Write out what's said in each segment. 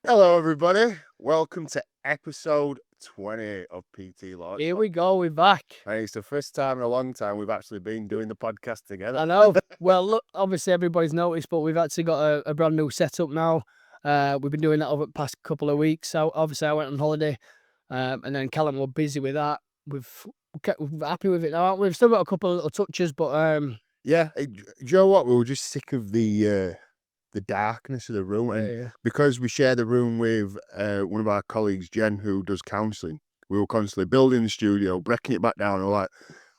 Hello, everybody. Welcome to episode 20 of PT Launch. Here we go, we're back. And it's the first time in a long time we've actually been doing the podcast together. I know. Well, look, obviously everybody's noticed, but we've actually got a brand new setup now. We've been doing that over the past couple of weeks. So obviously I went on holiday, and then Callum were busy with that. We're happy with it now, aren't we? We've still got a couple of little touches, but Yeah, do you know what? We were just sick of the darkness of the room, and because we share the room with one of our colleagues, Jen, who does counselling, we were constantly building the studio, breaking it back down, and we're like,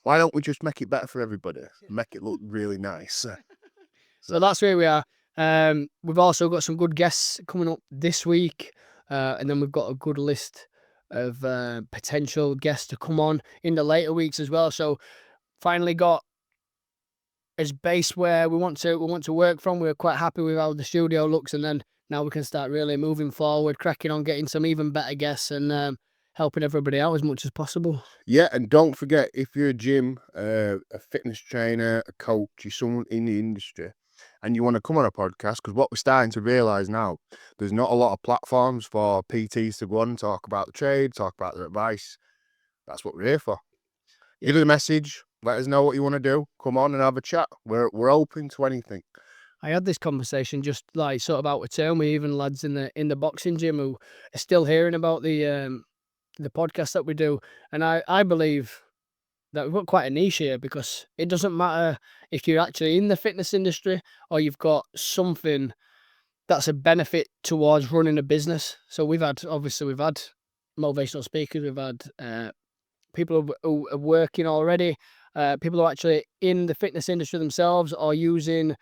why don't we just make it better for everybody? Make it look really nice. So that's where we are. We've also got some good guests coming up this week, and then we've got a good list of potential guests to come on in the later weeks as well. So finally got as base where we want to work from. We're quite happy with how the studio looks, and then now we can start really moving forward, cracking on, getting some even better guests, and helping everybody out as much as possible. Yeah, and don't forget, if you're a gym, a fitness trainer, a coach, you're someone in the industry, and you want to come on a podcast, because what we're starting to realise now, there's not a lot of platforms for PTs to go on and talk about the trade, talk about their advice. That's what we're here for. Give us a message, let us know what you want to do, come on and have a chat. We're open to anything. I had this conversation just like sort of out of turn with even lads in the boxing gym who are still hearing about the podcast that we do, and I believe that we've got quite a niche here, because it doesn't matter if you're actually in the fitness industry or you've got something that's a benefit towards running a business. So we've had motivational speakers, we've had people who are working already, people who are actually in the fitness industry themselves or using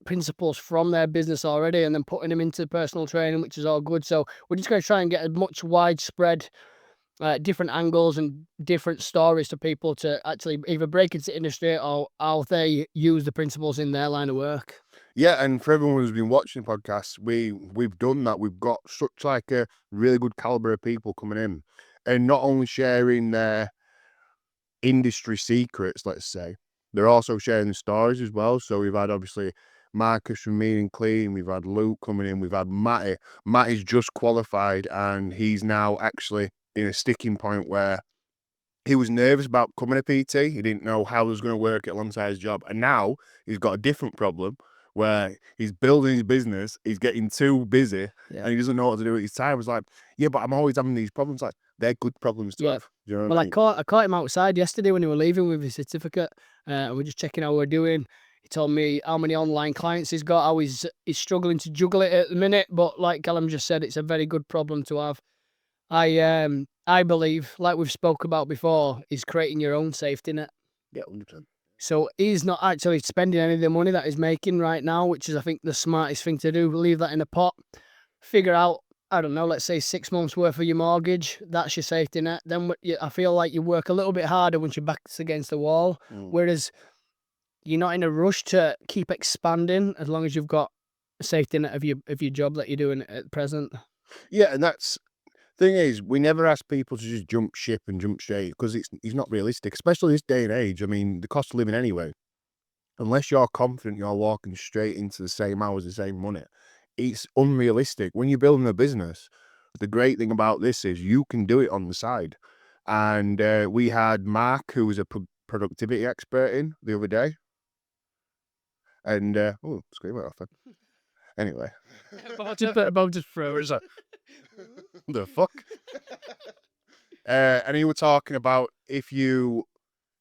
principles from their business already and then putting them into personal training, which is all good. So we're just going to try and get as much widespread different angles and different stories to people to actually either break into the industry or how they use the principles in their line of work. Yeah, and for everyone who's been watching podcasts, we've done that. We've got such like a really good caliber of people coming in, and not only sharing their industry secrets, let's say, they're also sharing the stories as well. So we've had obviously Marcus from Mean and Clean, we've had Luke coming in, we've had Matty. Matty's just qualified, and he's now actually in a sticking point where he was nervous about becoming a PT. He didn't know how it was going to work alongside his job. And now he's got a different problem where he's building his business, he's getting too busy, and he doesn't know what to do with his time. It's like, yeah, but I'm always having these problems. Like, they're good problems to have. Do you know what I mean? I caught him outside yesterday when he were leaving with his certificate. And we're just checking how we're doing. He told me how many online clients he's got, how he's struggling to juggle it at the minute. But like Callum just said, it's a very good problem to have. I believe, like we've spoke about before, is creating your own safety net. Yeah, 100%. So he's not actually spending any of the money that he's making right now, which is, I think, the smartest thing to do. Leave that in a pot. Figure out, I don't know, let's say 6 months worth of your mortgage. That's your safety net. Then I feel like you work a little bit harder once your back's against the wall. Whereas you're not in a rush to keep expanding as long as you've got a safety net of your job that you're doing at present. Yeah, and that's thing is, we never ask people to just jump ship and jump straight because it's not realistic, especially this day and age. I mean, the cost of living anyway. Unless you're confident you're walking straight into the same hours, the same money, it's unrealistic. When you're building a business, the great thing about this is you can do it on the side. And we had Mark, who was a productivity expert, in the other day. And, screen went off then. Anyway. About just froze. The fuck? And he was talking about, if you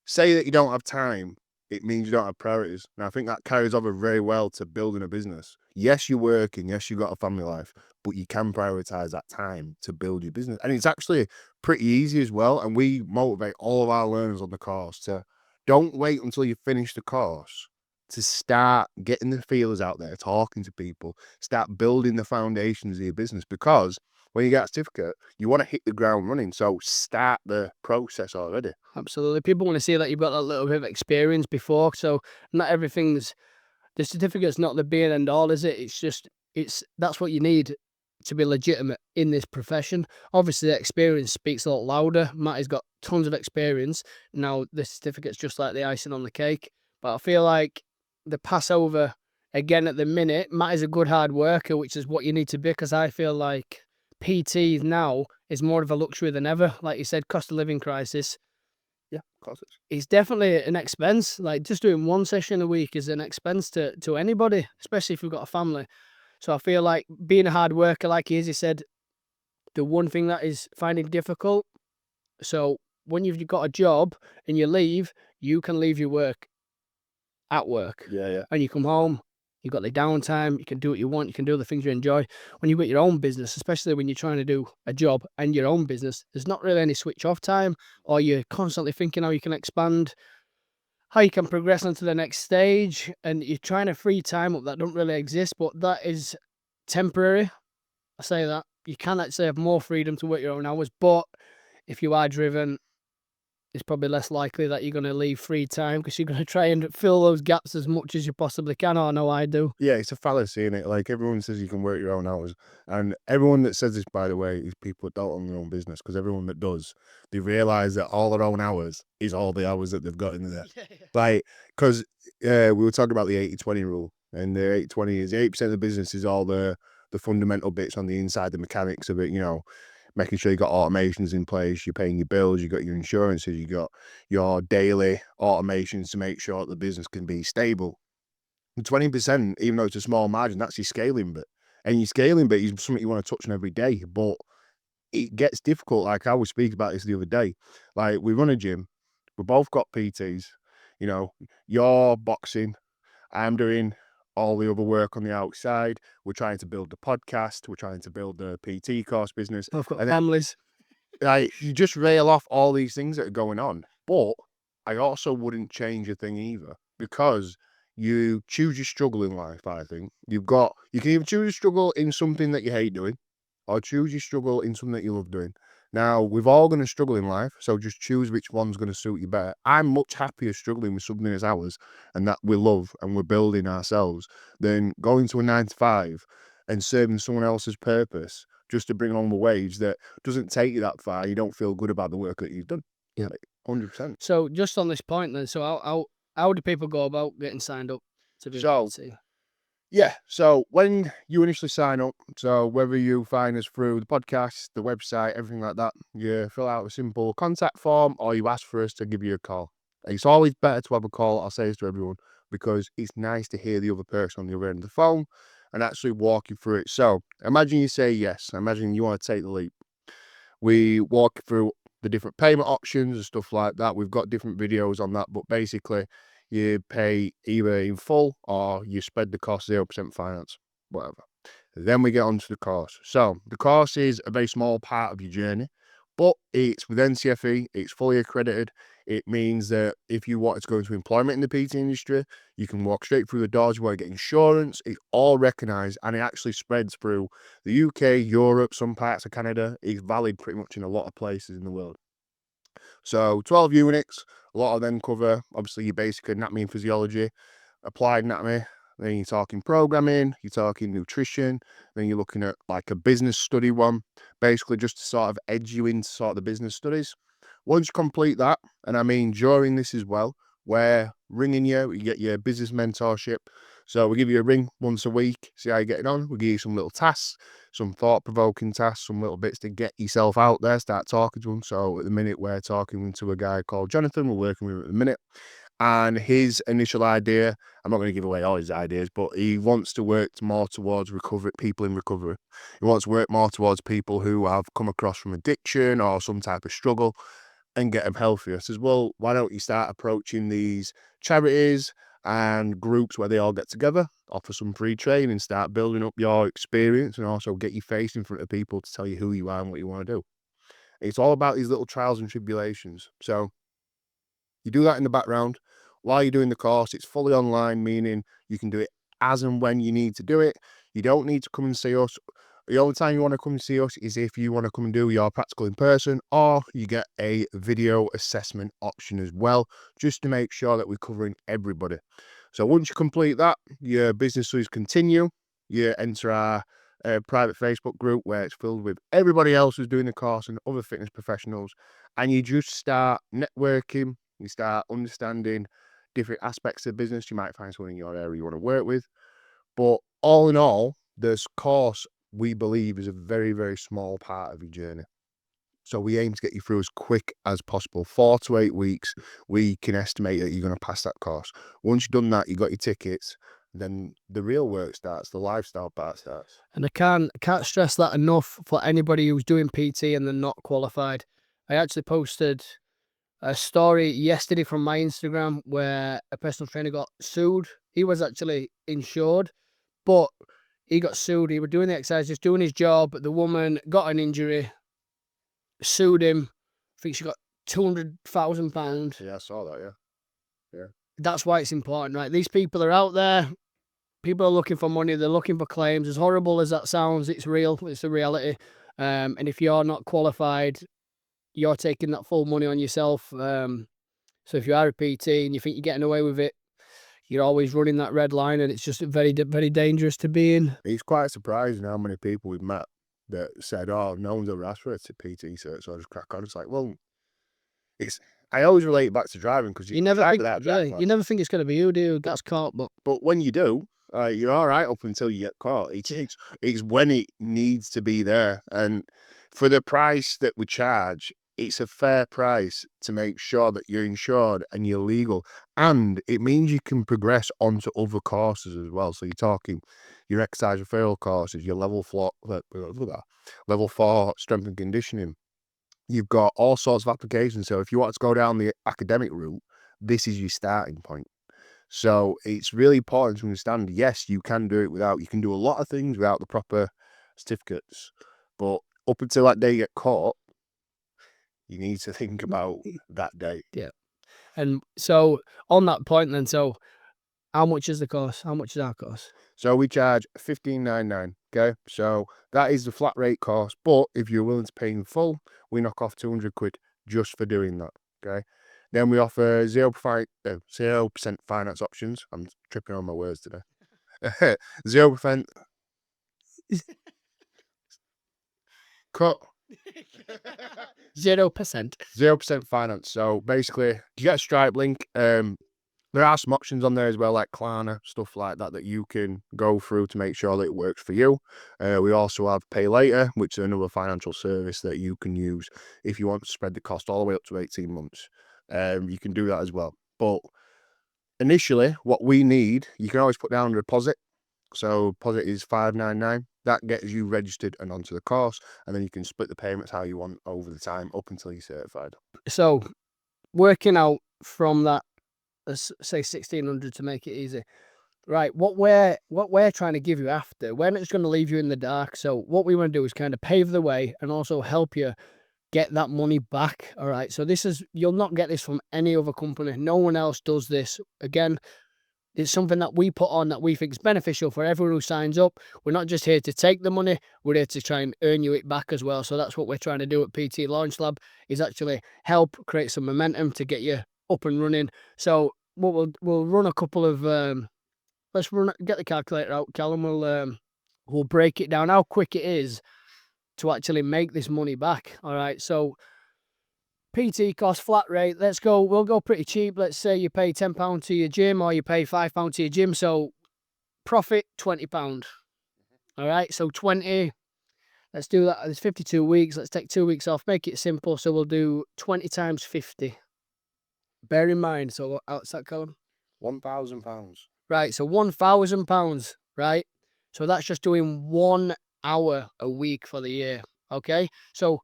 say that you don't have time, it means you don't have priorities. And I think that carries over very well to building a business. Yes, you're working. Yes, you've got a family life, but you can prioritize that time to build your business. And it's actually pretty easy as well. And we motivate all of our learners on the course to don't wait until you finish the course to start getting the feelers out there, talking to people, start building the foundations of your business, because when you get a certificate, you want to hit the ground running. So start the process already. Absolutely. People want to see that you've got that little bit of experience before. So not everything's, the certificate's not the be and end all, is it? That's what you need to be legitimate in this profession. Obviously, the experience speaks a lot louder. Matty's got tons of experience. Now, the certificate's just like the icing on the cake. But I feel like the Passover again, at the minute, Matt is a good hard worker, which is what you need to be, because I feel like PT now is more of a luxury than ever. Like you said, cost of living crisis. Yeah, of course it's. It's definitely an expense. Like, just doing one session a week is an expense to anybody, especially if you've got a family. So I feel like being a hard worker, like he said, the one thing that is finding difficult. So when you've got a job and you leave, you can leave your work at work. Yeah. And you come home, you've got the downtime, you can do what you want, you can do the things you enjoy. When you've got your own business, especially when you're trying to do a job and your own business, there's not really any switch off time, or you're constantly thinking how you can expand, how you can progress onto the next stage, and you're trying to free time up that don't really exist, but that is temporary. I say that. You can actually have more freedom to work your own hours, but if you are driven, it's probably less likely that you're going to leave free time, because you're going to try and fill those gaps as much as you possibly can. I know I do. Yeah, it's a fallacy, innit? Like, everyone says you can work your own hours. And everyone that says this, by the way, is people that don't own their own business. Because everyone that does, they realise that all their own hours is all the hours that they've got in there. Like, because we were talking about the 80-20 rule. And the 80-20 is 80% of the business is all the fundamental bits on the inside, the mechanics of it, you know, making sure you got automations in place, you're paying your bills, you got your insurances, you got your daily automations to make sure that the business can be stable. 20%, even though it's a small margin, that's your scaling bit. And your scaling bit is something you want to touch on every day, but it gets difficult. Like, I was speaking about this the other day. Like, we run a gym, we both got PTs, you know, you're boxing, I'm doing all the other work on the outside. We're trying to build the podcast, we're trying to build the PT course business. I've got And then, families. like, you just rail off all these things that are going on. But I also wouldn't change a thing either, because you choose your struggle in life, I think. You can either choose your struggle in something that you hate doing, or choose your struggle in something that you love doing. Now, we've all going to struggle in life, so just choose which one's going to suit you better. I'm much happier struggling with something that's ours and that we love and we're building ourselves than going to a 9 to 5 and serving someone else's purpose just to bring on the wage that doesn't take you that far. You don't feel good about the work that you've done. Yeah. Like, 100%. So just on this point then, so how do people go about getting signed up to be So, PT? yeah, so when you initially sign up, so whether you find us through the podcast, the website, everything like that, you fill out a simple contact form or you ask for us to give you a call. It's always better to have a call, I'll say this to everyone, because it's nice to hear the other person on the other end of the phone and actually walk you through it. So imagine you say yes, imagine you want to take the leap. We walk through the different payment options and stuff like that. We've got different videos on that, but basically you pay either in full or you spread the cost 0% finance, whatever. Then we get onto the course. So the course is a very small part of your journey, but it's with NCFE, it's fully accredited. It means that if you wanted to go into employment in the PT industry, you can walk straight through the doors. You want to get insurance, it's all recognised, and it actually spreads through the UK, Europe, some parts of Canada. It's valid pretty much in a lot of places in the world. So 12 units, a lot of them cover obviously your basic anatomy and physiology, applied anatomy, then you're talking programming, you're talking nutrition, then you're looking at like a business study one, basically just to sort of edge you into sort of the business studies. Once you complete that, and I mean during this as well, we're ringing you get your business mentorship. So we give you a ring once a week, see how you're getting on. We give you some little tasks, some thought-provoking tasks, some little bits to get yourself out there, start talking to them. So at the minute, we're talking to a guy called Jonathan. We're working with him at the minute. And his initial idea, I'm not going to give away all his ideas, but he wants to work more towards people in recovery. He wants to work more towards people who have come across from addiction or some type of struggle and get them healthier. I says, well, why don't you start approaching these charities and groups where they all get together, offer some free training, start building up your experience, and also get your face in front of people to tell you who you are and what you want to do. It's all about these little trials and tribulations. So you do that in the background while you're doing the course. It's fully online, meaning you can do it as and when you need to do it. You don't need to come and see us. The only time you want to come and see us is if you want to come and do your practical in person, or you get a video assessment option as well, just to make sure that we're covering everybody. So once you complete that, your business studies continue. You enter our private Facebook group where it's filled with everybody else who's doing the course and other fitness professionals, and you just start networking. You start understanding different aspects of business. You might find someone in your area you want to work with. But all in all, this course, we believe, is a very, very small part of your journey. So we aim to get you through as quick as possible. 4 to 8 weeks, we can estimate that you're going to pass that course. Once you've done that, you got your tickets, then the real work starts, the lifestyle part starts. And I can't stress that enough for anybody who's doing PT and they're not qualified. I actually posted a story yesterday from my Instagram where a personal trainer got sued. He was actually insured, but he got sued. He was doing the exercise, just doing his job. The woman got an injury, sued him. I think she got £200,000. Yeah, I saw that, yeah. That's why it's important, right? These people are out there. People are looking for money. They're looking for claims. As horrible as that sounds, it's real. It's a reality. And if you're not qualified, you're taking that full money on yourself. So if you are a PT and you think you're getting away with it, you're always running that red line, and it's just very, very dangerous to be in. It's quite surprising how many people we've met that said, "Oh, no one's ever asked for a PT cert, so I just crack on." It's like, well, I always relate it back to driving because You never think it's going to be you, do you? That's caught, but when you do, you're all right up until you get caught. It's when it needs to be there, and for the price that we charge, it's a fair price to make sure that you're insured and you're legal, and it means you can progress onto other courses as well. So you're talking your exercise referral courses, your level 4 strength and conditioning. You've got all sorts of applications. So if you want to go down the academic route, this is your starting point. So it's really important to understand, yes, you can do it without, you can do a lot of things without the proper certificates. But up until that day you get caught, you need to think about that day. Yeah. And so on that point then, so how much is the course? How much is our course? So we charge $15.99. Okay, so that is the flat rate cost. But if you're willing to pay in full, we knock off £200 just for doing that. Okay, then we offer 0% finance options. I'm tripping on my words today. 0%. Cut. 0%. 0% finance. So basically, you get a Stripe link. There are some options on there as well, like Klarna, stuff like that, that you can go through to make sure that it works for you. We also have Pay Later, which is another financial service that you can use if you want to spread the cost all the way up to 18 months. You can do that as well. But initially, what we need, you can always put down a deposit. So deposit is $5.99. That gets you registered and onto the course, and then you can split the payments how you want over the time up until you're certified. So working out from that, let's say 1,600 to make it easy. Right, what we're trying to give you after, we're not just going to leave you in the dark. So what we want to do is kind of pave the way and also help you get that money back. All right, so you'll not get this from any other company. No one else does this. Again, it's something that we put on that we think is beneficial for everyone who signs up. We're not just here to take the money, we're here to try and earn you it back as well. So that's what we're trying to do at PT Launch Lab, is actually help create some momentum to get you up and running. So we'll run a couple of get the calculator out, Callum. We'll break it down how quick it is to actually make this money back. All right, so PT cost flat rate. We'll go pretty cheap. Let's say you pay £10 to your gym, or you pay £5 to your gym. So profit £20. All right, so 20. Let's do that. There's 52 weeks. Let's take 2 weeks off. Make it simple. So we'll do 20 times 50. Bear in mind. So what's that, Callum? £1,000. Right. So £1,000. Right. So that's just doing 1 hour a week for the year. Okay. So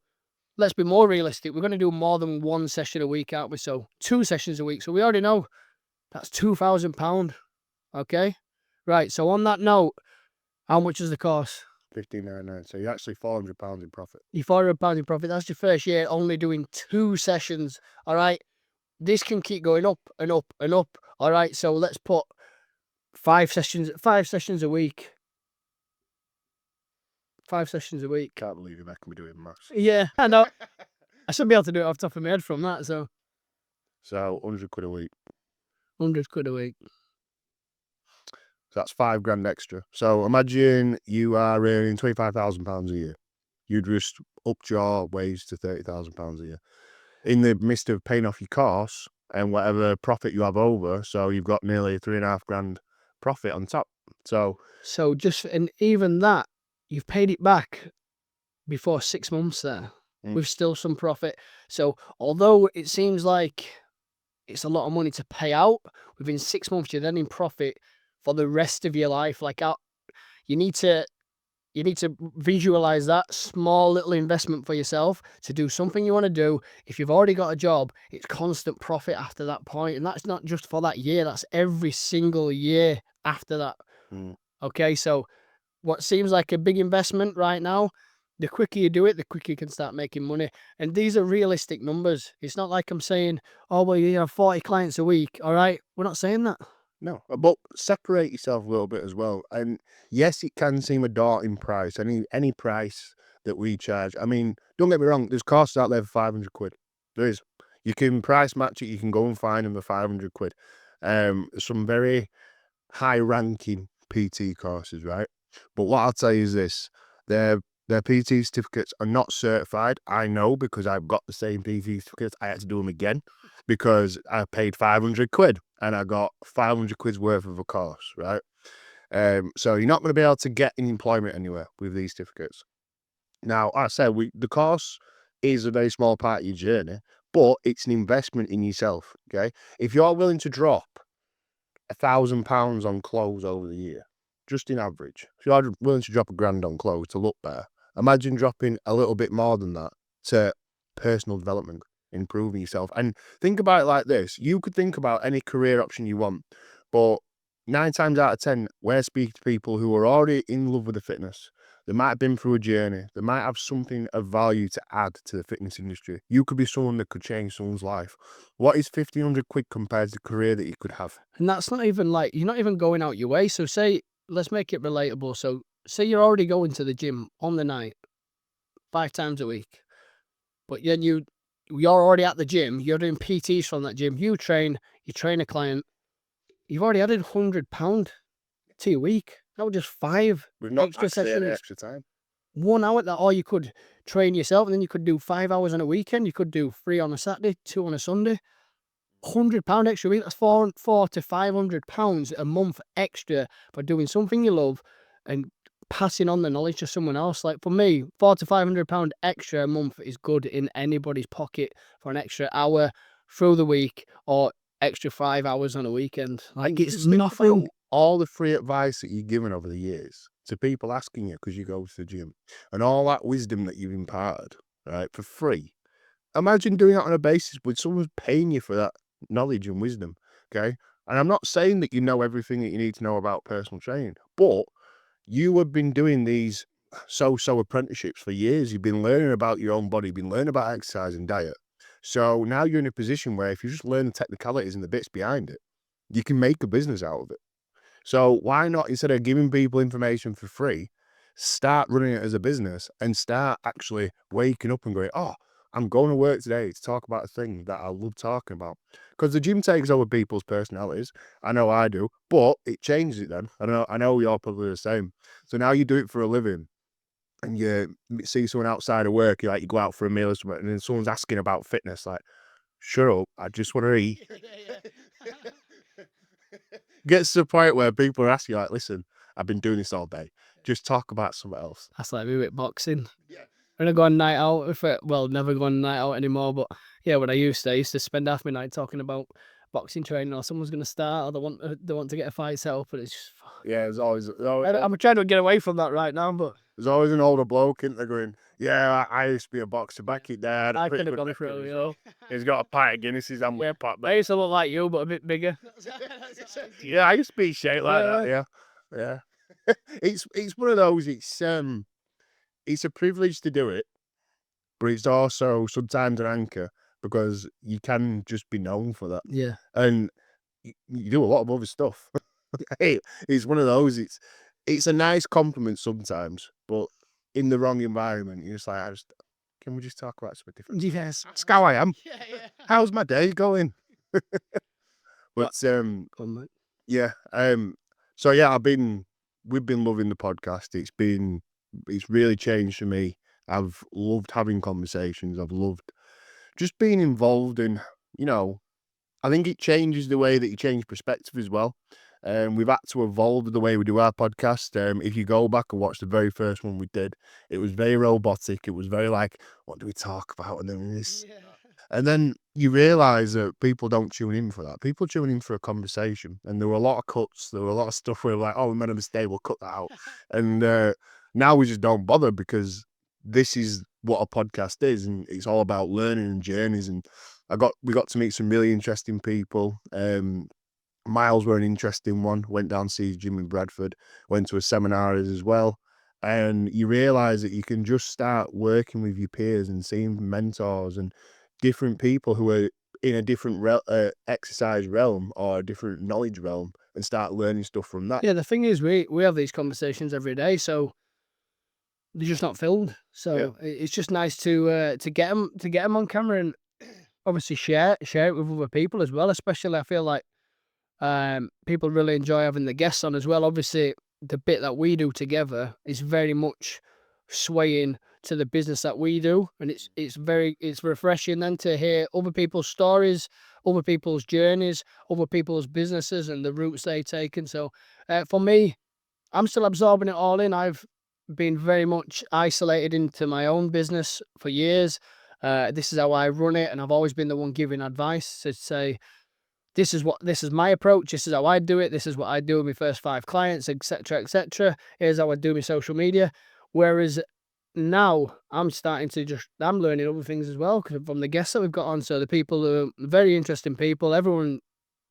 let's be more realistic. We're going to do more than 1 session a week, aren't we? So 2 sessions a week. So we already know that's £2,000. Okay. Right. So on that note, how much is the course? $15.99. So you're actually £400 in profit. You're £400 in profit. That's your first year only doing 2 sessions. All right. This can keep going up and up and up. All right. So let's put 5 sessions a week. 5 sessions a week. Can't believe you're making me doing maths. Yeah, I know. I should be able to do it off the top of my head from that. So £100 a week. £100 a week. So that's £5,000 extra. So imagine you are earning £25,000 a year. You just upped your wage to £30,000 a year. In the midst of paying off your course and whatever profit you have over, so you've got nearly £3,500 profit on top So just, and even that, you've paid it back before 6 months there with still some profit. So although it seems like it's a lot of money to pay out, within 6 months you're then in profit for the rest of your life. Like, you need to visualize that small little investment for yourself to do something you want to do. If you've already got a job, it's constant profit after that point, and that's not just for that year, that's every single year after that. Okay, so what seems like a big investment right now, the quicker you do it, the quicker you can start making money. And these are realistic numbers. It's not like I'm saying, oh, well, you have 40 clients a week. All right, we're not saying that. No, but separate yourself a little bit as well. And yes, it can seem a daunting price. Any price that we charge. I mean, don't get me wrong. There's courses out there for 500 quid. There is. You can price match it. You can go and find them for 500 quid. Some very high-ranking PT courses, right? But what I'll tell you is this: their PT certificates are not certified. I know, because I've got the same PT certificates. I had to do them again because I paid 500 quid and I got 500 quid's worth of a course, right? So you're not going to be able to get in employment anywhere with these certificates. Now, like I said, the course is a very small part of your journey, but it's an investment in yourself, okay? If you're willing to drop £1,000 on clothes over the year, just in average, if you're willing to drop £1,000 on clothes to look better, imagine dropping a little bit more than that to personal development, improving yourself. And think about it like this: you could think about any career option you want, but 9 times out of 10, we're speaking to people who are already in love with the fitness. They might have been through a journey. They might have something of value to add to the fitness industry. You could be someone that could change someone's life. What is 1,500 quid compared to the career that you could have? And that's not even like, you're not even going out your way. So say, let's make it relatable. So say you're already going to the gym on the night 5 times a week, but then you're already at the gym, you're doing PTs from that gym, you train a client, you've already added £100 to your week. That was just 5 We've not extra actually had sessions. extra time. 1 hour that, or you could train yourself, and then you could do 5 hours on a weekend. You could do 3 on a Saturday, 2 on a Sunday. £100 extra a week. That's £400 to £500 a month extra for doing something you love and passing on the knowledge to someone else. Like, for me, £400 to £500 extra a month is good in anybody's pocket for an extra hour through the week, or extra 5 hours on a weekend. Like, it's Just think about nothing. all the free advice that you've given over the years to people asking you because you go to the gym, and all that wisdom that you've imparted, right, for free. Imagine doing that on a basis with someone's paying you for that knowledge and wisdom, okay? And I'm not saying that you know everything that you need to know about personal training, but you have been doing these so-so apprenticeships for years. You've been learning about your own body, you've been learning about exercise and diet. So now you're in a position where if you just learn the technicalities and the bits behind it, you can make a business out of it. So why not, instead of giving people information for free, start running it as a business and start actually waking up and going, oh, I'm going to work today to talk about a thing that I love talking about. Because the gym takes over people's personalities. I know I do, but it changes it then. I know you're probably the same. So now you do it for a living and you see someone outside of work, you go out for a meal or something, and then someone's asking about fitness, like, shut up, I just want to eat. Gets to the point where people are asking, like, listen, I've been doing this all day. Just talk about something else. That's like me with boxing. Yeah. When I go on night out, never go on night out anymore, but yeah, when I used to spend half my night talking about boxing training, or someone's going to start, or they want to get a fight set up, and it's just, Yeah, I'm trying to get away from that right now, but there's always an older bloke in there going, yeah, I used to be a boxer back in there. I could have gone through, you know. He's got a pint of Guinnesses and Yeah, pot. I used to look like you, but a bit bigger. Yeah, I used to be shaped like that. Yeah. It's one of those. It's a privilege to do it, but it's also sometimes an anchor because you can just be known for that. Yeah. And you do a lot of other stuff. It's one of those. It's a nice compliment sometimes, but in the wrong environment, you're just like, can we just talk about something different? Yes. That's how I am. Yeah. How's my day going? But yeah. So yeah, we've been loving the podcast. It's really changed for me. I've loved having conversations. I've loved just being involved in, I think it changes the way that you change perspective as well. We've had to evolve the way we do our podcast. If you go back and watch the very first one we did, it was very robotic. It was very like, what do we talk about? And then this. And then you realise that people don't tune in for that. People tune in for a conversation. And there were a lot of cuts. There were a lot of stuff where we're like, oh, we made a mistake. We'll cut that out. And now we just don't bother because this is what a podcast is. And it's all about learning and journeys. And we got to meet some really interesting people. Miles were an interesting one. Went down to see Jim in Bradford. Went to a seminar as well. And you realise that you can just start working with your peers and seeing mentors and different people who are in a different exercise realm or a different knowledge realm and start learning stuff from that. Yeah, the thing is, we have these conversations every day, so they're just not filmed. So it's just nice to get them on camera and obviously share it with other people as well. Especially, I feel like people really enjoy having the guests on as well. Obviously, the bit that we do together is very much swaying to the business that we do, and it's refreshing then to hear other people's stories, other people's journeys, other people's businesses and the routes they've taken. So for me, I'm still absorbing it all in. I've been very much isolated into my own business for years. This is how I run it, and I've always been the one giving advice to say, this is my approach. This is how I do it. This is what I do with my first 5 clients, etc., etc. Here's how I do my social media. Whereas now I'm starting to I'm learning other things as well from the guests that we've got on. So the people are very interesting people. Everyone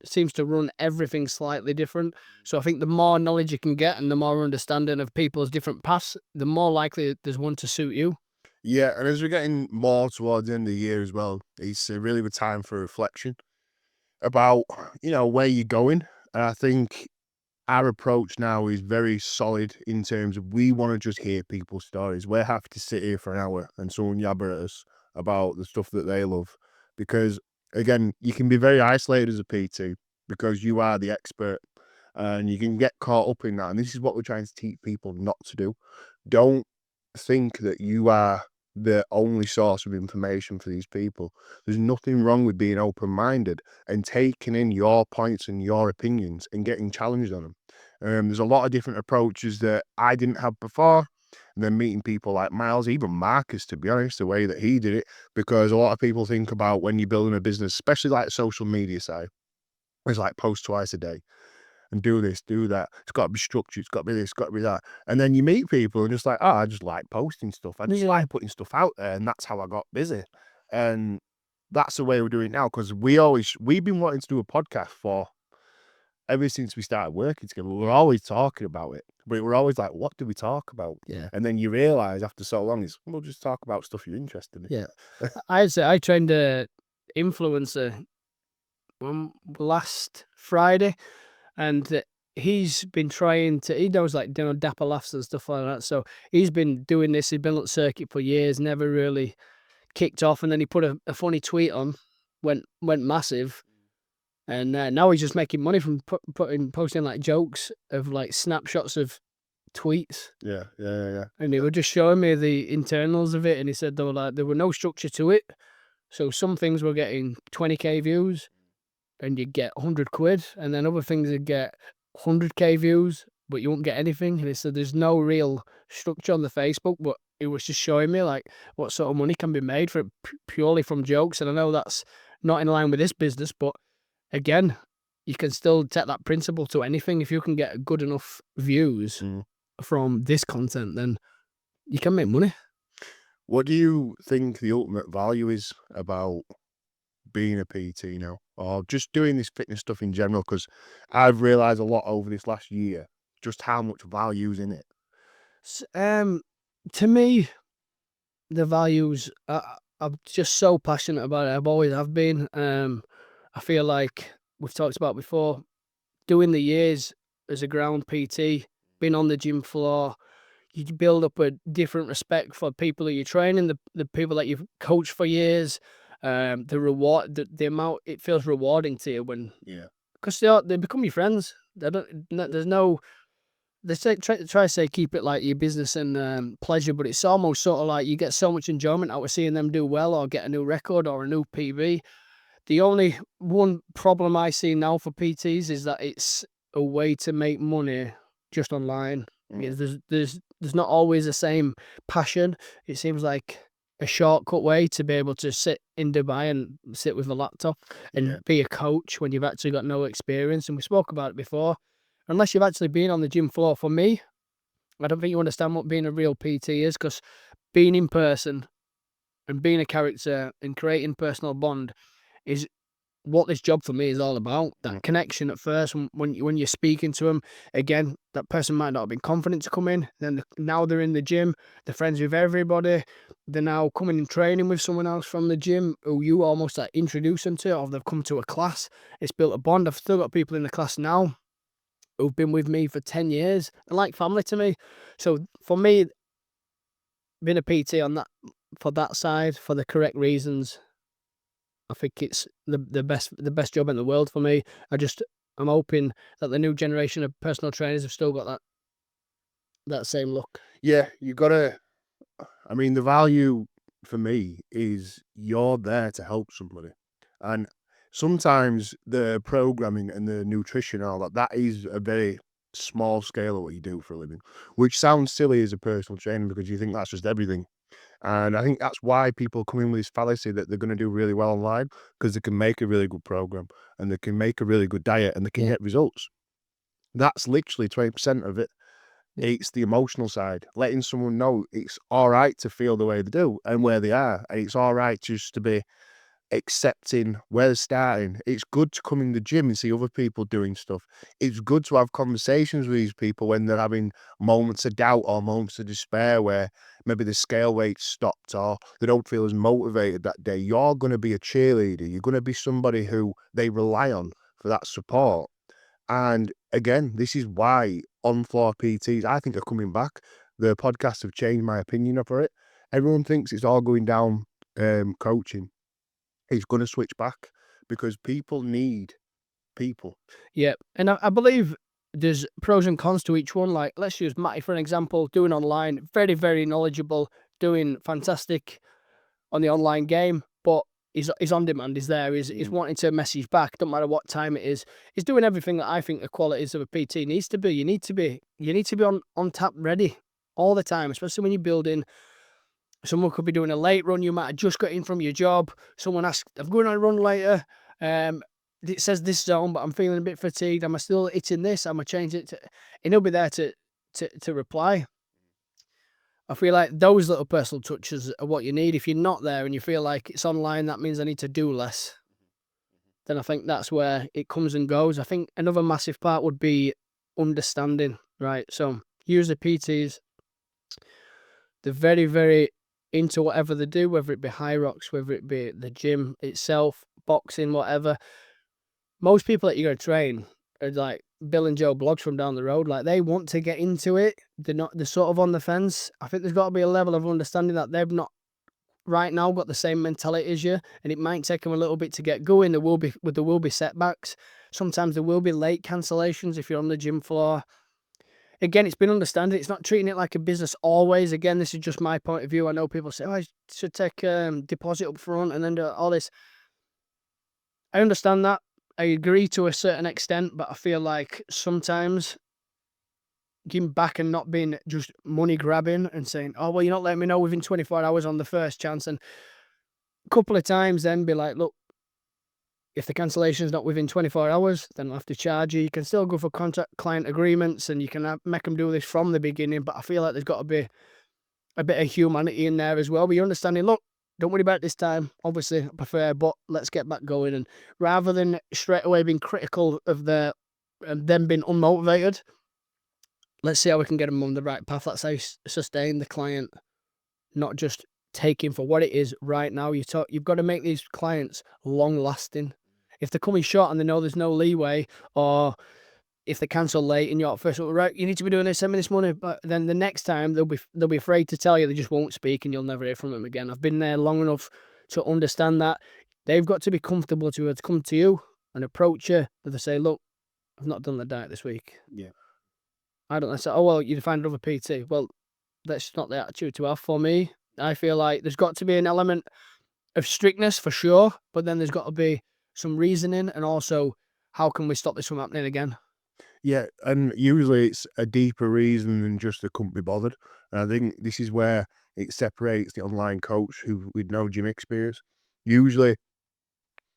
seems to run everything slightly different. So I think the more knowledge you can get and the more understanding of people's different paths, the more likely there's one to suit you. Yeah, and as we're getting more towards the end of the year as well, it's really the time for reflection about, where you're going. And I think our approach now is very solid in terms of we want to just hear people's stories. We're happy to sit here for an hour and someone yabber at us about the stuff that they love. Because again, you can be very isolated as a PT because you are the expert and you can get caught up in that. And this is what we're trying to teach people not to do. Don't think that you are the only source of information for these people. There's nothing wrong with being open-minded and taking in your points and your opinions and getting challenged on them. There's a lot of different approaches that I didn't have before. And then meeting people like Miles, even Marcus, to be honest, the way that he did it, because a lot of people think about when you're building a business, especially like the social media side, it's like post twice a day and do this, do that. It's got to be structured. It's got to be this, it's got to be that. And then you meet people and just like, I just like posting stuff. I just like putting stuff out there. And that's how I got busy. And that's the way we're doing it now. Because we've been wanting to do a podcast for ever since we started working together. We're always talking about it. But we're always like, what do we talk about? Yeah. And then you realise after so long, we'll just talk about stuff you're interested in. Yeah. I trained a influencer last Friday, and he's been trying to, he knows like dapper laughs and stuff like that. So he's been doing this. He's been on the circuit for years, never really kicked off. And then he put a funny tweet on, went massive. And now he's just making money from posting like jokes of like snapshots of tweets. Yeah. And he was just showing me the internals of it. And he said there were no structure to it. So some things were getting 20k views and you get 100 quid. And then other things would get 100k views, but you won't get anything. And he said there's no real structure on the Facebook, but it was just showing me like what sort of money can be made for purely from jokes. And I know that's not in line with this business, but again, you can still take that principle to anything. If you can get good enough views from this content, then you can make money. What do you think the ultimate value is about being a PT now, or just doing this fitness stuff in general? Because I've realised a lot over this last year just how much value's in it. To me, the values, I'm just so passionate about it. I've always have been. I feel like we've talked about before, doing the years as a ground PT, being on the gym floor, you build up a different respect for people that you're training, the people that you've coached for years. The reward, the amount it feels rewarding to you when, because they become your friends. There's no. They say try to say keep it like your business and pleasure, but it's almost sort of like you get so much enjoyment out of seeing them do well or get a new record or a new PB. The only one problem I see now for PTs is that it's a way to make money just online. Mm. There's not always the same passion. It seems like a shortcut way to be able to sit in Dubai and sit with a laptop and Yeah. be a coach when you've actually got no experience. And we spoke about it before. Unless you've actually been on the gym floor, for me, I don't think you understand what being a real PT is, because being in person and being a character and creating personal bond is what this job for me is all about. That connection at first, when you're speaking to them, again, that person might not have been confident to come in. Then now they're in the gym, they're friends with everybody. They're now coming and training with someone else from the gym who you almost like introduce them to, or they've come to a class. It's built a bond. I've still got people in the class now who've been with me for 10 years and like family to me. So for me, being a PT on that, for that side, for the correct reasons, I think it's the best job in the world for me. I'm hoping that the new generation of personal trainers have still got that same look. Yeah, you gotta. I mean, the value for me is you're there to help somebody, and sometimes the programming and the nutrition and all that, that is a very small scale of what you do for a living, which sounds silly as a personal trainer because you think that's just everything. And I think that's why people come in with this fallacy that they're going to do really well online, because they can make a really good program and they can make a really good diet and they can Yeah. get results. That's literally 20% of it. It's the emotional side, letting someone know it's all right to feel the way they do and where they are. And it's all right just to be accepting where they're starting. It's good to come in the gym and see other people doing stuff. It's good to have conversations with these people when they're having moments of doubt or moments of despair where maybe the scale weight stopped or they don't feel as motivated that day. You're going to be a cheerleader. You're going to be somebody who they rely on for that support. And again, this is why on-floor PTs, I think, are coming back. The podcasts have changed my opinion for it. Everyone thinks it's all going down coaching. It's going to switch back because people need people. Yeah, and I believe there's pros and cons to each one. Like, let's use Matty for an example, doing online, very, very knowledgeable, doing fantastic on the online game, but he's on demand, he's there, he's wanting to message back, don't matter what time it is. He's doing everything that I think the qualities of a PT needs to be. You need to be on tap ready all the time, especially when you're building. Someone could be doing a late run, you might have just got in from your job. Someone asks, I'm going on a run later. It says this zone, but I'm feeling a bit fatigued. Am I still hitting this? Am I changing it to, and he'll be there to reply. I feel like those little personal touches are what you need. If you're not there and you feel like it's online, that means I need to do less. Then I think that's where it comes and goes. I think another massive part would be understanding, right? So usually PTs, they're very, very into whatever they do, whether it be high rocks, whether it be the gym itself, boxing, whatever. Most people that you're going to train are like Bill and Joe Blogs from down the road. Like, they want to get into it. They're sort of on the fence. I think there's got to be a level of understanding that they've not right now got the same mentality as you, and it might take them a little bit to get going. There will be setbacks. Sometimes there will be late cancellations if you're on the gym floor. Again, it's been understanding. It's not treating it like a business always. Again, this is just my point of view. I know people say, oh, I should take deposit up front and then do all this. I understand that. I agree to a certain extent, but I feel like sometimes giving back and not being just money grabbing and saying, oh, well, you're not letting me know within 24 hours on the first chance. And a couple of times then be like, look, if the cancellation is not within 24 hours, then I'll have to charge you. You can still go for contract client agreements and you can make them do this from the beginning. But I feel like there's got to be a bit of humanity in there as well. But you're understanding, look, don't worry about it this time. Obviously, I prefer, but let's get back going. And rather than straight away being critical of them being unmotivated, let's see how we can get them on the right path. Let's say sustain the client, not just take him for what it is right now. You've got to make these clients long lasting. If they're coming short and they know there's no leeway, or if they cancel late and you're first, right, you need to be doing this, send me this money. But then the next time they'll be afraid to tell you. They just won't speak, and you'll never hear from them again. I've been there long enough to understand that they've got to be comfortable to come to you and approach you. That they say, look, I've not done the diet this week. Yeah. I don't. I say, oh well, you find another PT. Well, that's not the attitude to have for me. I feel like there's got to be an element of strictness for sure, but then there's got to be some reasoning, and also how can we stop this from happening again? Yeah, and usually it's a deeper reason than just the company bothered. And I think this is where it separates the online coach who with no gym experience. Usually,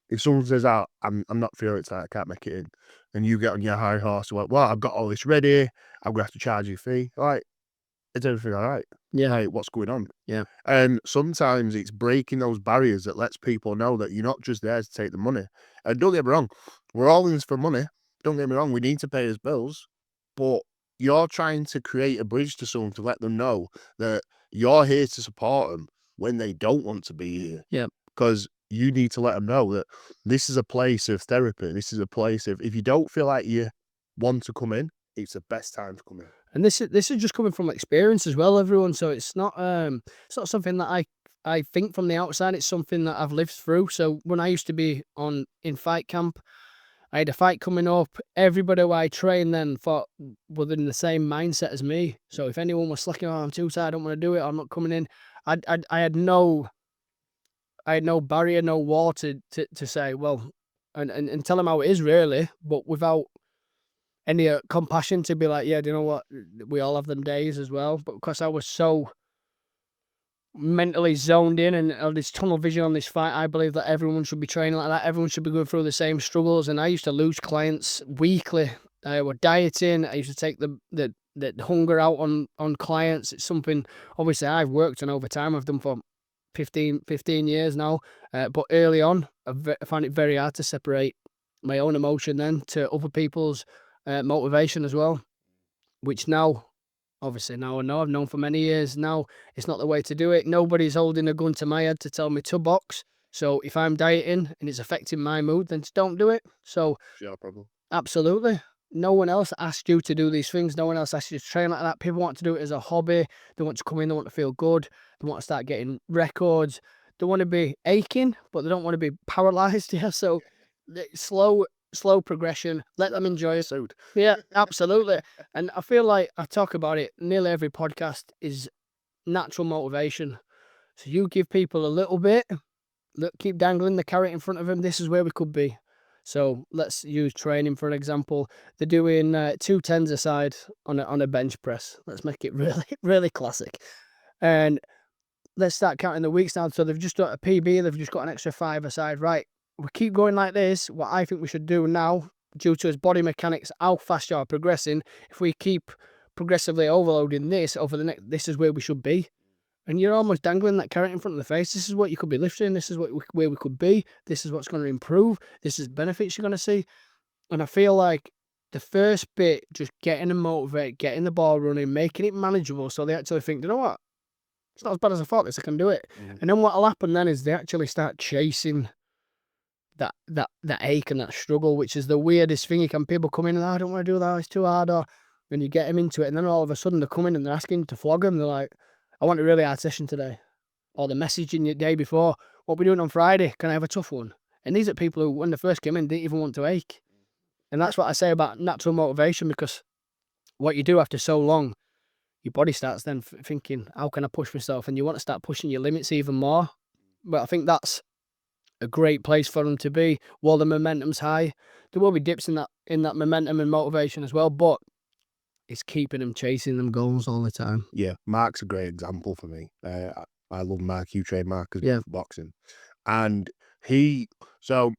if someone says, "Oh, I'm not feeling it tonight, I can't make it in," and you get on your high horse, well, I've got all this ready, I'm gonna have to charge you a fee. Like, is everything all right? Yeah. Like, what's going on? Yeah. And sometimes it's breaking those barriers that lets people know that you're not just there to take the money. And don't get me wrong, we're all in this for money. Don't get me wrong, we need to pay his bills, but you're trying to create a bridge to someone to let them know that you're here to support them when they don't want to be here. Yeah. Because you need to let them know that this is a place of therapy. This is a place of, if you don't feel like you want to come in, it's the best time to come in. And this is just coming from experience as well, everyone. So it's not something that I think from the outside. It's something that I've lived through. So when I used to be in fight camp, I had a fight coming up. Everybody who I trained then thought were in the same mindset as me. So if anyone was slacking, "Oh, I'm too tired, I don't want to do it, I'm not coming in," I had no barrier, no wall to say, well, and tell them how it is really, but without any compassion to be like, yeah, do you know what? We all have them days as well. But because I was so mentally zoned in and on this tunnel vision on this fight, I believe that everyone should be training like that. Everyone should be going through the same struggles. And I used to lose clients weekly. I was dieting. I used to take the hunger out on clients. It's something obviously I've worked on over time. I've done for 15 years now. But early on, I found it very hard to separate my own emotion then to other people's motivation as well, which now, obviously now I know, I've known for many years now, it's not the way to do it. Nobody's holding a gun to my head to tell me to box. So if I'm dieting and it's affecting my mood, then just don't do it. So It's your problem. absolutely. No one else asked you to do these things. No one else asked you to train like that. People want to do it as a hobby. They want to come in, they want to feel good. They want to start getting records. They want to be aching, but they don't want to be paralyzed. Yeah. So slow progression. Let them enjoy it. Suit. Yeah, absolutely. And I feel like I talk about it nearly every podcast is natural motivation. So you give people a little bit, keep dangling the carrot in front of them. This is where we could be. So let's use training for an example. They're doing 2 10s a side on a bench press. Let's make it really classic. And let's start counting the weeks down. So they've just got a PB. They've just got an extra 5 aside. Right. We keep going like this. What I think we should do now, due to his body mechanics, how fast you are progressing, if we keep progressively overloading this over the next, this is where we should be. And you're almost dangling that carrot in front of the face. This is what you could be lifting. This is where we could be. This is what's going to improve. This is benefits you're going to see. And I feel like the first bit, just getting them motivated, getting the ball running, making it manageable, so they actually think, you know what? It's not as bad as I thought this. I can do it. And then what'll happen then is they actually start chasing that ache and that struggle, which is the weirdest thing. You can people come in and, I don't want to do that, it's too hard, or when you get them into it, and then all of a sudden they come in and they're asking to flog them. They're like, I want a really hard session today. Or the message in the day before, what we doing on Friday? Can I have a tough one? And these are people who, when they first came in, didn't even want to ache. And that's what I say about natural motivation, because what you do after so long, your body starts then thinking, how can I push myself? And you want to start pushing your limits even more. But I think that's a great place for them to be while the momentum's high. There will be dips in that momentum and motivation as well, but it's keeping them chasing them goals all the time. Yeah, Mark's a great example for me. I love Mark. You train Mark as for boxing, and so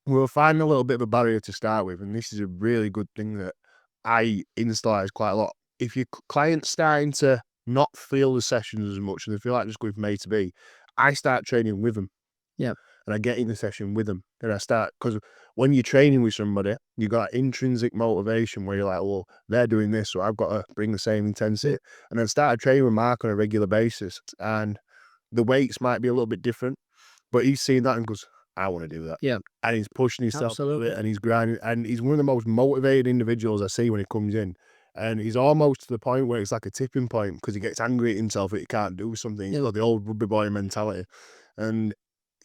we were finding a little bit of a barrier to start with, and this is a really good thing that I installise quite a lot. If your client's starting to not feel the sessions as much and they feel like just going from A to B, I start training with them. Yeah. And I get in the session with them. And I start, because when you're training with somebody, you got intrinsic motivation where you're like, well, they're doing this, so I've got to bring the same intensity. And then started training with Mark on a regular basis. And the weights might be a little bit different, but he's seen that and goes, I want to do that. Yeah. And he's pushing himself to it, Absolutely. and he's grinding. And he's one of the most motivated individuals I see when he comes in. And he's almost to the point where it's like a tipping point because he gets angry at himself that he can't do something. He's got the old rugby boy mentality. And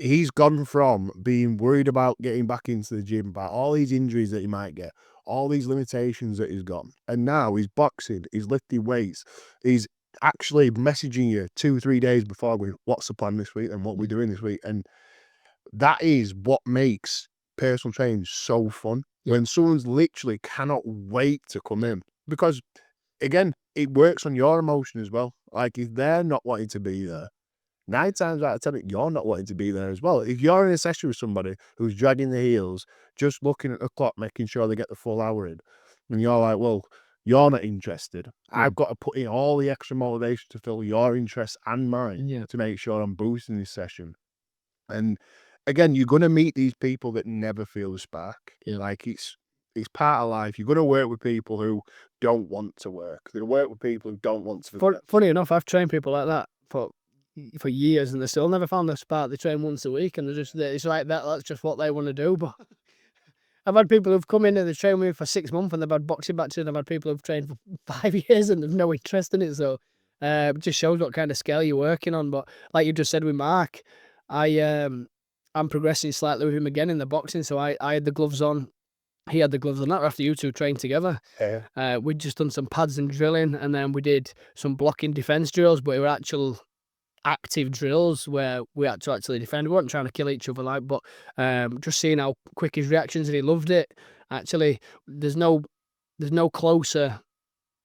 he's gone from being worried about getting back into the gym, about all these injuries that he might get, all these limitations that he's got. And now he's boxing, he's lifting weights, he's actually messaging you 2-3 days before going, what's the plan this week and what we're doing this week? And that is what makes personal training so fun. when someone's literally cannot wait to come in, because again, it works on your emotion as well. Like if they're not wanting to be there, 9 times out of 10, you're not wanting to be there as well. If you're in a session with somebody who's dragging their heels, just looking at the clock, making sure they get the full hour in, and you're like, well, you're not interested. I've got to put in all the extra motivation to fill your interest and mine to make sure I'm boosting this session. And again, you're going to meet these people that never feel the spark. Like it's part of life. You're going to work with people who don't want to work. They work with people who don't want to. Funny enough, I've trained people like that for years, and they still never found their spark. They train once a week, and it's like that. That's just what they want to do. But I've had people who've come in and they've trained with me for 6 months, and they've had boxing matches, and I've had people who've trained for 5 years and they've no interest in it. So it just shows what kind of scale you're working on. But like you just said with Mark, I'm progressing slightly with him again in the boxing. So I had the gloves on. He had the gloves on. That after you two trained together. We'd just done some pads and drilling, and then we did some blocking defense drills, but they were actual active drills where we had to actually defend. We weren't trying to kill each other, like, but just seeing how quick his reactions, and he loved it. Actually, there's no closer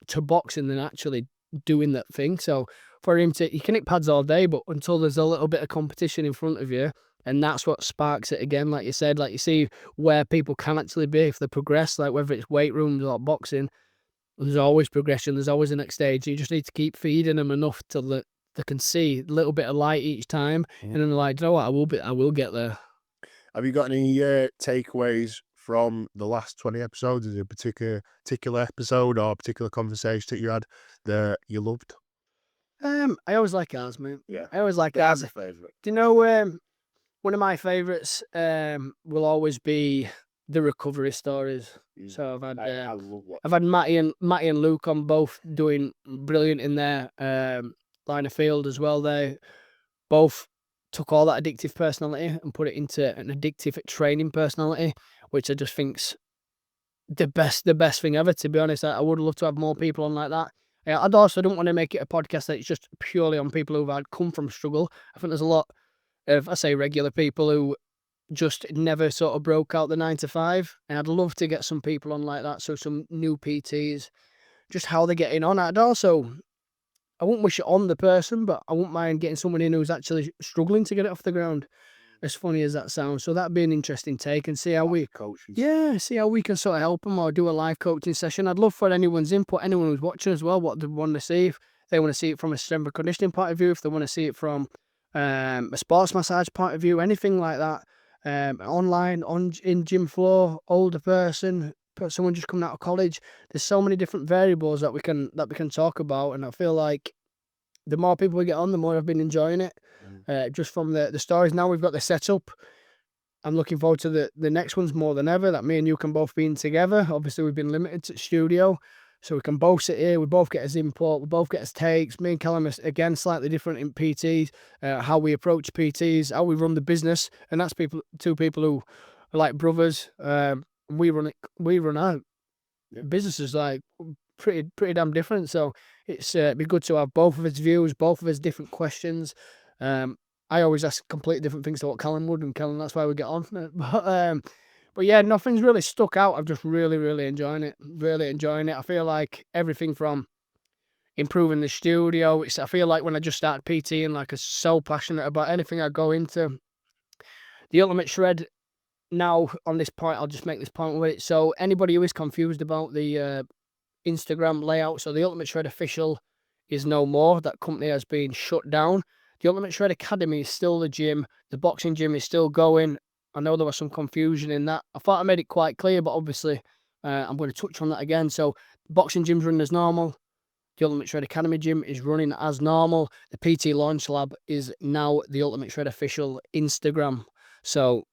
to boxing than actually doing that thing. So for him he can hit pads all day, but until there's a little bit of competition in front of you, and that's what sparks it again. Like you said, like you see where people can actually be if they progress, like whether it's weight rooms or boxing, there's always progression. There's always a next stage. You just need to keep feeding them enough till they can see a little bit of light each time, and then they're like, you know what, I will get there. Have you got any takeaways from the last 20 episodes? Is there a particular episode or particular conversation that you had that you loved? I always like ours, mate. Yeah, I always like that's ours. a favourite. Do you know, one of my favourites will always be the recovery stories. So I love what. I've had Matty and Luke on, both doing brilliant in their line of field as well. They both took all that addictive personality and put it into an addictive training personality, which I just think's the best thing ever, to be honest. I would love to have more people on like that. I also don't want to make it a podcast that's just purely on people who've had come from struggle. I think there's a lot of, I say, regular people who just never sort of broke out the 9 to 5, and I'd love to get some people on like that. So some new PTs, just how they're getting on. I won't wish it on the person, but I wouldn't mind getting someone in who's actually struggling to get it off the ground. As funny as that sounds. So that'd be an interesting take, and see how we can sort of help them, or do a live coaching session. I'd love for anyone's input, anyone who's watching as well, what they want to see. If they want to see it from a strength and conditioning point of view, if they want to see it from a sports massage point of view, anything like that. Online, in gym floor, older person, someone just coming out of college. There's so many different variables that we can talk about, and I feel like the more people we get on, the more I've been enjoying it. Just from the stories. Now we've got the setup, I'm looking forward to the next ones more than ever, that me and you can both be in together. Obviously, we've been limited to studio, so we can both sit here, we both get his input, we both get his takes. Me and Callum are, again, slightly different in PTs, how we approach PTs, how we run the business, and that's two people who are like brothers. We run our businesses like pretty damn different, so it'd be good to have both of his views, both of his different questions. I always ask completely different things to what Callum would, and Callum, that's why we get on. But yeah, nothing's really stuck out. I'm just really enjoying it. Really enjoying it. I feel like everything from improving the studio. I feel like when I just started PTing, like, I'm so passionate about anything I go into. The Ultimate Shred, now on this point, I'll just make this point with it. So anybody who is confused about the Instagram layout, so the Ultimate Shred Official is no more. That company has been shut down. The Ultimate Shred Academy is still the gym. The boxing gym is still going. I know there was some confusion in that. I thought I made it quite clear, but obviously I'm going to touch on that again. So the boxing gym's running as normal. The Ultimate Shred Academy gym is running as normal. The PT Launch Lab is now the Ultimate Shred Official Instagram. So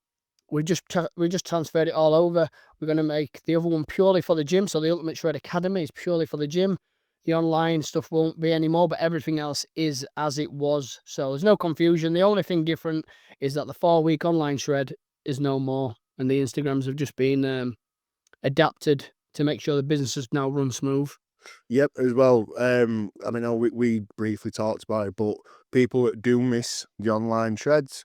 we just transferred it all over. We're going to make the other one purely for the gym. So the Ultimate Shred Academy is purely for the gym. The online stuff won't be anymore, but everything else is as it was. So there's no confusion. The only thing different is that the 4-week online shred is no more, and the Instagrams have just been adapted to make sure the businesses now run smooth. Yep, as well. I mean, we briefly talked about it, but people that do miss the online shreds,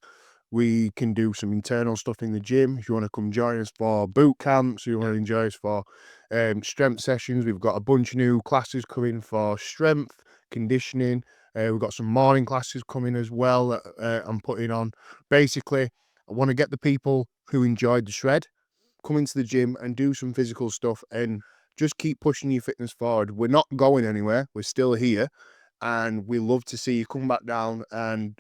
We can do some internal stuff in the gym. If you want to come join us for boot camps, you want to enjoy us for strength sessions, we've got a bunch of new classes coming for strength, conditioning. We've got some morning classes coming as well that I'm putting on. Basically, I want to get the people who enjoyed the shred come into the gym and do some physical stuff and just keep pushing your fitness forward. We're not going anywhere. We're still here. And we love to see you come back down and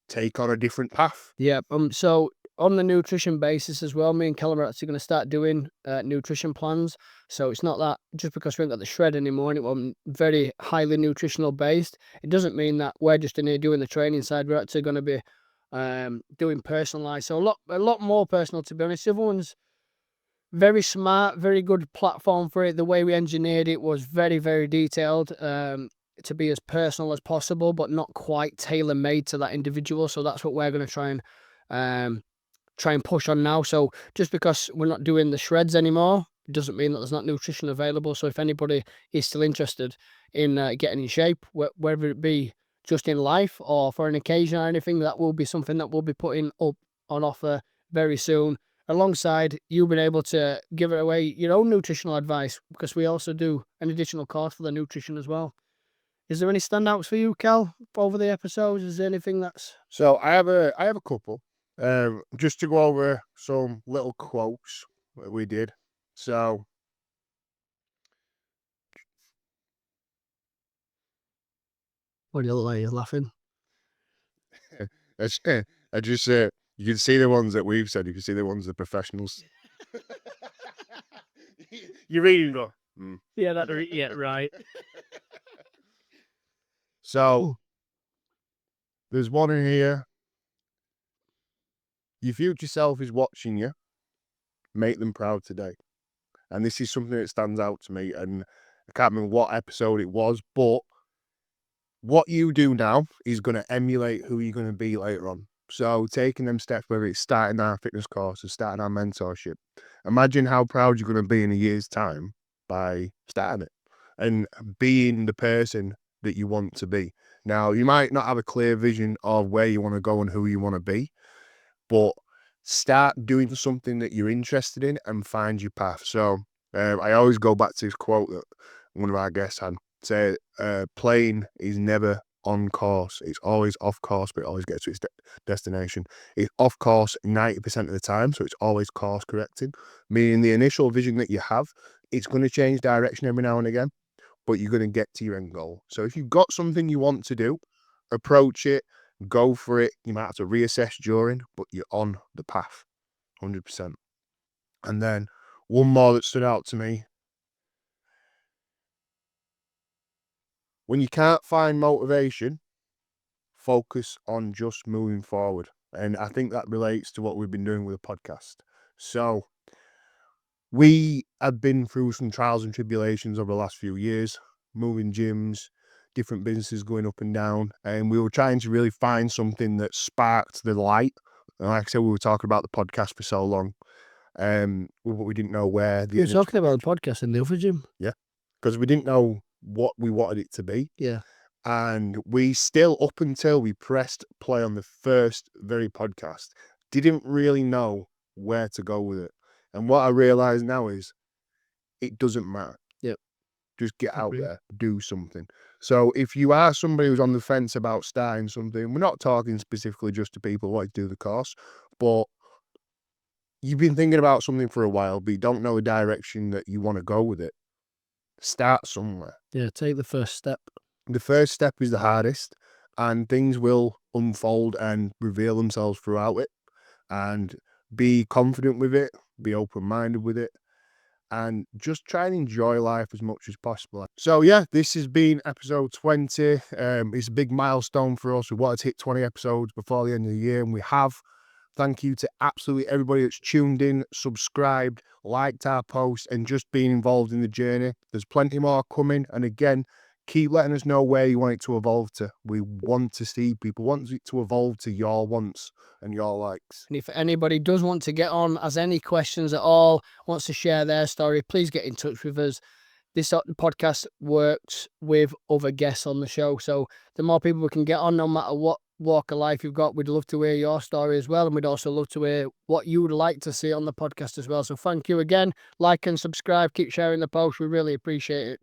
take on a different path. Yeah. So on the nutrition basis as well, me and Callum are actually going to start doing nutrition plans. So it's not that just because we haven't got the shred anymore and it wasn't very highly nutritional based, it doesn't mean that we're just in here doing the training side. We're actually going to be doing personalized. So a lot more personal, to be honest. Everyone's very smart, very good platform for it. The way we engineered it was very, very detailed, to be as personal as possible, but not quite tailor made to that individual. So that's what we're going to try and push on now. So just because we're not doing the shreds anymore, it doesn't mean that there's not nutrition available. So if anybody is still interested in getting in shape, whether it be just in life or for an occasion or anything, that will be something that we'll be putting up on offer very soon, alongside you being able to give away your own nutritional advice, because we also do an additional course for the nutrition as well. Is there any standouts for you, Cal, over the episodes? Is there anything that's... So I have a couple. Just to go over some little quotes that we did. So What do you look like? You're laughing. I just you can see the ones that we've said. You can see the ones the professionals. You're reading go. Yeah, yeah, right. So there's one in here. Your future self is watching you. Make them proud today. And this is something that stands out to me. And I can't remember what episode it was, but what you do now is going to emulate who you're going to be later on. So taking them steps, whether it's starting our fitness course or starting our mentorship, imagine how proud you're going to be in a year's time by starting it and being the person that you want to be. Now, you might not have a clear vision of where you want to go and who you want to be, but start doing something that you're interested in and find your path. So I always go back to this quote that one of our guests had. Say, plane is never on course. It's always off course, but it always gets to its destination. It's off course 90% of the time, so it's always course correcting. Meaning the initial vision that you have, it's going to change direction every now and again, but you're going to get to your end goal. So if you've got something you want to do, approach it, go for it. You might have to reassess during, but you're on the path, 100%. And then one more that stood out to me. When you can't find motivation, focus on just moving forward. And I think that relates to what we've been doing with the podcast. So we have been through some trials and tribulations over the last few years, moving gyms, different businesses going up and down. And we were trying to really find something that sparked the light. And like I said, we were talking about the podcast for so long. But we didn't know where. You're talking about the podcast in the other gym? Yeah. Because we didn't know what we wanted it to be. Yeah. And we still, up until we pressed play on the first very podcast, didn't really know where to go with it. And what I realize now is it doesn't matter. Yep. Just get out there, do something. So if you are somebody who's on the fence about starting something, we're not talking specifically just to people who like to do the course, but you've been thinking about something for a while, but you don't know the direction that you want to go with it. Start somewhere. Yeah, take the first step. The first step is the hardest, and things will unfold and reveal themselves throughout it. And be confident with it, be open-minded with it, and just try and enjoy life as much as possible. So yeah, this has been episode 20. It's a big milestone for us. We wanted to hit 20 episodes before the end of the year, and we have. Thank you to absolutely everybody that's tuned in, subscribed, liked our post, and just being involved in the journey. There's plenty more coming. And again, keep letting us know where you want it to evolve to. We want to see people want it to evolve to your wants and your likes. And if anybody does want to get on, has any questions at all, wants to share their story, please get in touch with us. This podcast works with other guests on the show. So the more people we can get on, no matter what walk of life you've got. We'd love to hear your story as well, and we'd also love to hear what you would like to see on the podcast as well. So thank you again. Like and subscribe. Keep sharing the post. We really appreciate it.